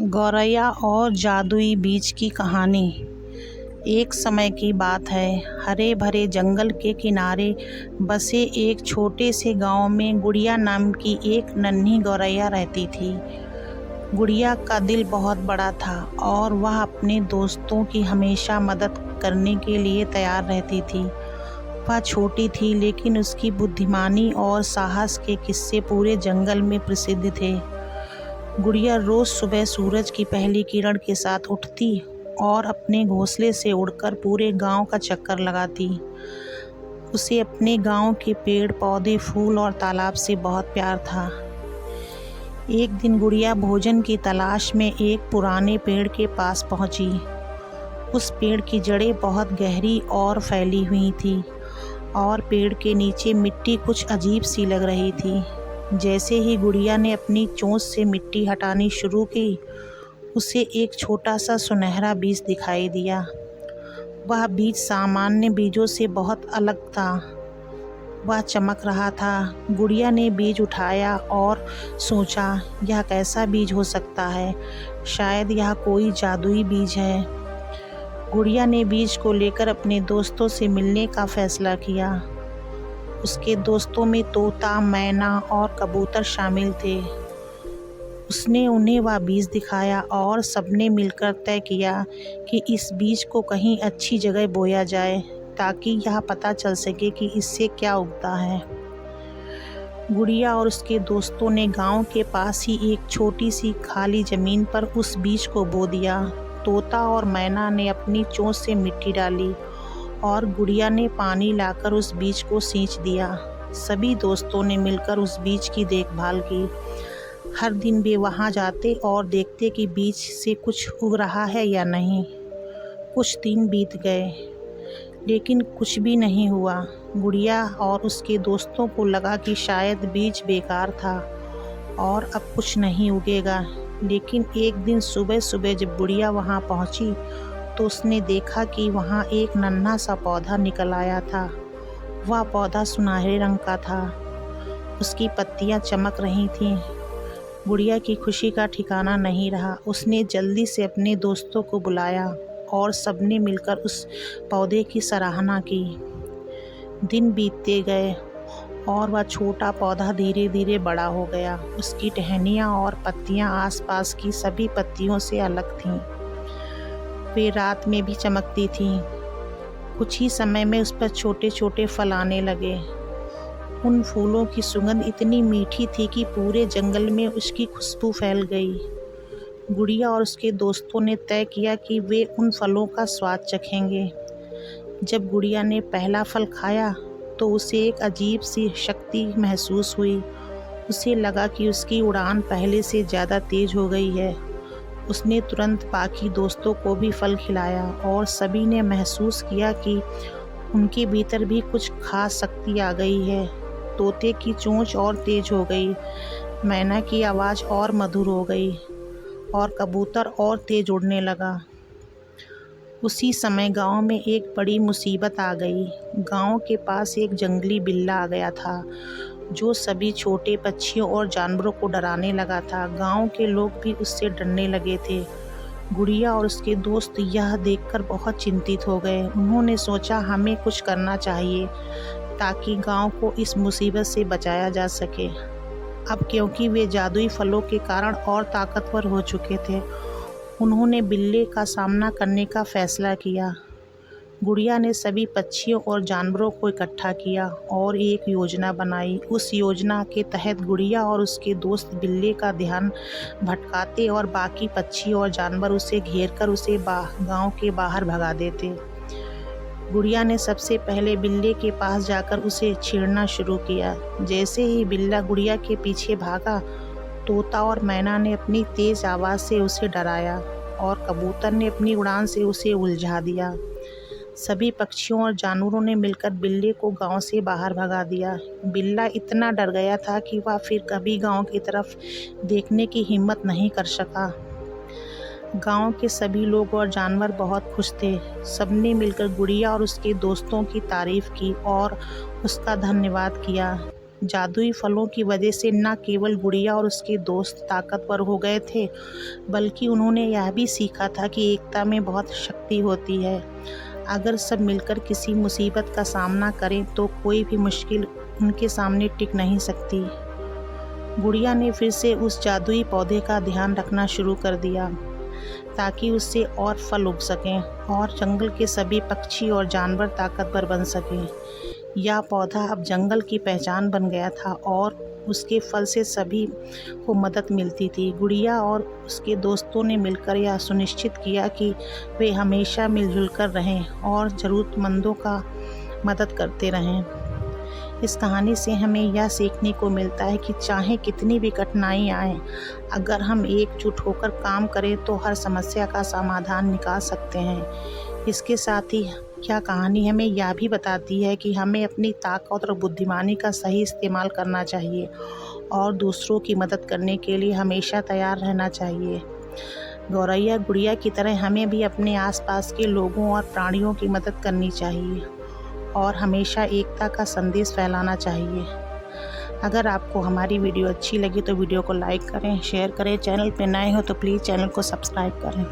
गौरैया और जादुई बीज की कहानी। एक समय की बात है, हरे भरे जंगल के किनारे बसे एक छोटे से गांव में गुड़िया नाम की एक नन्ही गौरैया रहती थी। गुड़िया का दिल बहुत बड़ा था और वह अपने दोस्तों की हमेशा मदद करने के लिए तैयार रहती थी। वह छोटी थी लेकिन उसकी बुद्धिमानी और साहस के किस्से पूरे जंगल में प्रसिद्ध थे। गुड़िया रोज सुबह सूरज की पहली किरण के साथ उठती और अपने घोंसले से उड़कर पूरे गांव का चक्कर लगाती। उसे अपने गांव के पेड़ पौधे, फूल और तालाब से बहुत प्यार था। एक दिन गुड़िया भोजन की तलाश में एक पुराने पेड़ के पास पहुंची। उस पेड़ की जड़ें बहुत गहरी और फैली हुई थी और पेड़ के नीचे मिट्टी कुछ अजीब सी लग रही थी। जैसे ही गुड़िया ने अपनी चोंच से मिट्टी हटानी शुरू की, उसे एक छोटा सा सुनहरा बीज दिखाई दिया। वह बीज सामान्य बीजों से बहुत अलग था। वह चमक रहा था। गुड़िया ने बीज उठाया और सोचा, यह कैसा बीज हो सकता है? शायद यह कोई जादुई बीज है। गुड़िया ने बीज को लेकर अपने दोस्तों से मिलने का फैसला किया। उसके दोस्तों में तोता, मैना और कबूतर शामिल थे। उसने उन्हें वह बीज दिखाया और सबने मिलकर तय किया कि इस बीज को कहीं अच्छी जगह बोया जाए ताकि यह पता चल सके कि इससे क्या उगता है। गुड़िया और उसके दोस्तों ने गांव के पास ही एक छोटी सी खाली ज़मीन पर उस बीज को बो दिया। तोता और मैना ने अपनी चोंच से मिट्टी डाली और गुड़िया ने पानी लाकर उस बीज को सींच दिया। सभी दोस्तों ने मिलकर उस बीज की देखभाल की। हर दिन वे वहां जाते और देखते कि बीज से कुछ उग रहा है या नहीं। कुछ दिन बीत गए लेकिन कुछ भी नहीं हुआ। गुड़िया और उसके दोस्तों को लगा कि शायद बीज बेकार था और अब कुछ नहीं उगेगा। लेकिन एक दिन सुबह सुबह जब गुड़िया वहां पहुंची तो उसने देखा कि वहाँ एक नन्हा सा पौधा निकल आया था। वह पौधा सुनहरे रंग का था। उसकी पत्तियाँ चमक रही थीं। गुड़िया की खुशी का ठिकाना नहीं रहा। उसने जल्दी से अपने दोस्तों को बुलाया और सबने मिलकर उस पौधे की सराहना की। दिन बीतते गए और वह छोटा पौधा धीरे धीरे बड़ा हो गया। उसकी टहनियाँ और पत्तियाँ आसपास की सभी पत्तियों से अलग थीं। वे रात में भी चमकती थीं। कुछ ही समय में उस पर छोटे छोटे फल आने लगे। उन फूलों की सुगंध इतनी मीठी थी कि पूरे जंगल में उसकी खुशबू फैल गई। गुड़िया और उसके दोस्तों ने तय किया कि वे उन फलों का स्वाद चखेंगे। जब गुड़िया ने पहला फल खाया तो उसे एक अजीब सी शक्ति महसूस हुई। उसे लगा कि उसकी उड़ान पहले से ज़्यादा तेज हो गई है। उसने तुरंत बाकी दोस्तों को भी फल खिलाया और सभी ने महसूस किया कि उनके भीतर भी कुछ खास शक्ति आ गई है। तोते की चोंच और तेज हो गई, मैना की आवाज़ और मधुर हो गई और कबूतर और तेज उड़ने लगा। उसी समय गांव में एक बड़ी मुसीबत आ गई। गांव के पास एक जंगली बिल्ला आ गया था जो सभी छोटे पक्षियों और जानवरों को डराने लगा था। गांव के लोग भी उससे डरने लगे थे। गुड़िया और उसके दोस्त यह देखकर बहुत चिंतित हो गए। उन्होंने सोचा, हमें कुछ करना चाहिए ताकि गांव को इस मुसीबत से बचाया जा सके। अब क्योंकि वे जादुई फलों के कारण और ताकतवर हो चुके थे, उन्होंने बिल्ले का सामना करने का फैसला किया। गुड़िया ने सभी पक्षियों और जानवरों को इकट्ठा किया और एक योजना बनाई। उस योजना के तहत गुड़िया और उसके दोस्त बिल्ले का ध्यान भटकाते और बाकी पक्षी और जानवर उसे घेरकर उसे गांव के बाहर भगा देते। गुड़िया ने सबसे पहले बिल्ले के पास जाकर उसे छेड़ना शुरू किया। जैसे ही बिल्ला गुड़िया के पीछे भागा, तोता और मैना ने अपनी तेज आवाज़ से उसे डराया और कबूतर ने अपनी उड़ान से उसे उलझा दिया। सभी पक्षियों और जानवरों ने मिलकर बिल्ले को गांव से बाहर भगा दिया। बिल्ला इतना डर गया था कि वह फिर कभी गांव की तरफ देखने की हिम्मत नहीं कर सका। गांव के सभी लोग और जानवर बहुत खुश थे। सबने मिलकर गुड़िया और उसके दोस्तों की तारीफ की और उसका धन्यवाद किया। जादुई फलों की वजह से न केवल गुड़िया और उसके दोस्त ताकतवर हो गए थे, बल्कि उन्होंने यह भी सीखा था कि एकता में बहुत शक्ति होती है। अगर सब मिलकर किसी मुसीबत का सामना करें तो कोई भी मुश्किल उनके सामने टिक नहीं सकती। गुड़िया ने फिर से उस जादुई पौधे का ध्यान रखना शुरू कर दिया ताकि उससे और फल उग सकें और जंगल के सभी पक्षी और जानवर ताकतवर बन सकें। यह पौधा अब जंगल की पहचान बन गया था और उसके फल से सभी को मदद मिलती थी। गुड़िया और उसके दोस्तों ने मिलकर यह सुनिश्चित किया कि वे हमेशा मिलजुल कर रहें और ज़रूरतमंदों का मदद करते रहें। इस कहानी से हमें यह सीखने को मिलता है कि चाहे कितनी भी कठिनाई आए, अगर हम एकजुट होकर काम करें तो हर समस्या का समाधान निकाल सकते हैं। इसके साथ ही यह कहानी हमें यह भी बताती है कि हमें अपनी ताकत और बुद्धिमानी का सही इस्तेमाल करना चाहिए और दूसरों की मदद करने के लिए हमेशा तैयार रहना चाहिए। गौरैया गुड़िया की तरह हमें भी अपने आसपास के लोगों और प्राणियों की मदद करनी चाहिए और हमेशा एकता का संदेश फैलाना चाहिए। अगर आपको हमारी वीडियो अच्छी लगी तो वीडियो को लाइक करें, शेयर करें। चैनल पर नए हो तो प्लीज़ चैनल को सब्सक्राइब करें।